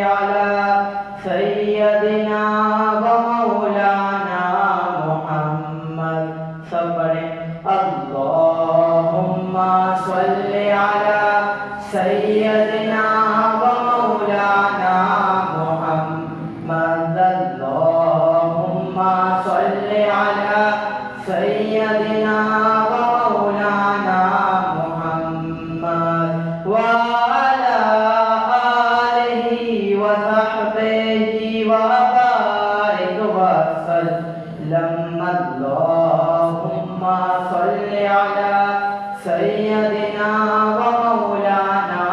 على سيدنا ومولانا محمد. سب پڑھیں اللہم صل على سيدنا ومولانا محمد. اللہم صل على سيدنا ومولانا محمد وعلى آلہ وصحبہ وبارک وسلم. اللہم صل على سيدنا ومولانا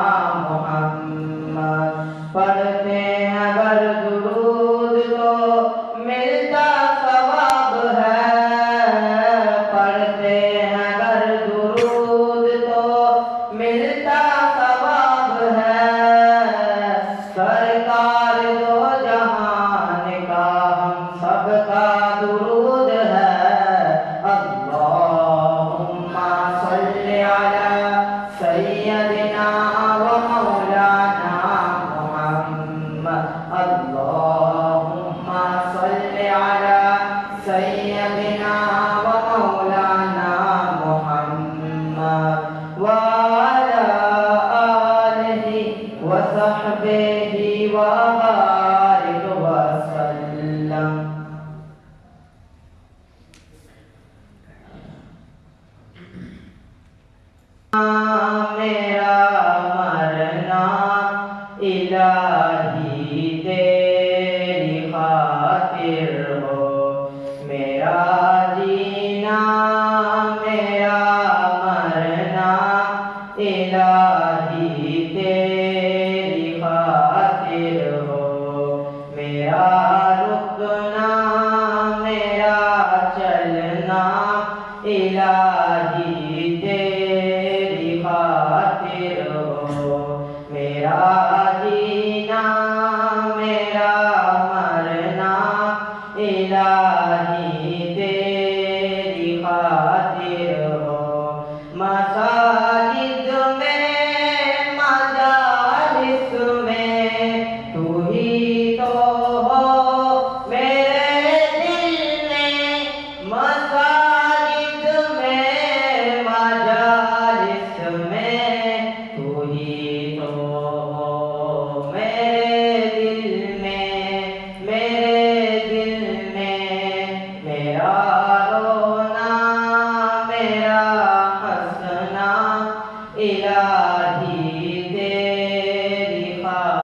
محمد. پڑھتے ہیں اگر درود تو ملتا ثواب ہے. پڑھتے ہیں اگر درود تو ملتا ثواب ہے. سرکار دو جہان کا ہم سب کا درود ہے. اللہم صل علی سیدنا ومولانا محمد. اللہم صل علی سیدنا ومولانا محمد وعلی آلہ وصحبہ وبارک وسلم. میرا مرنا الہی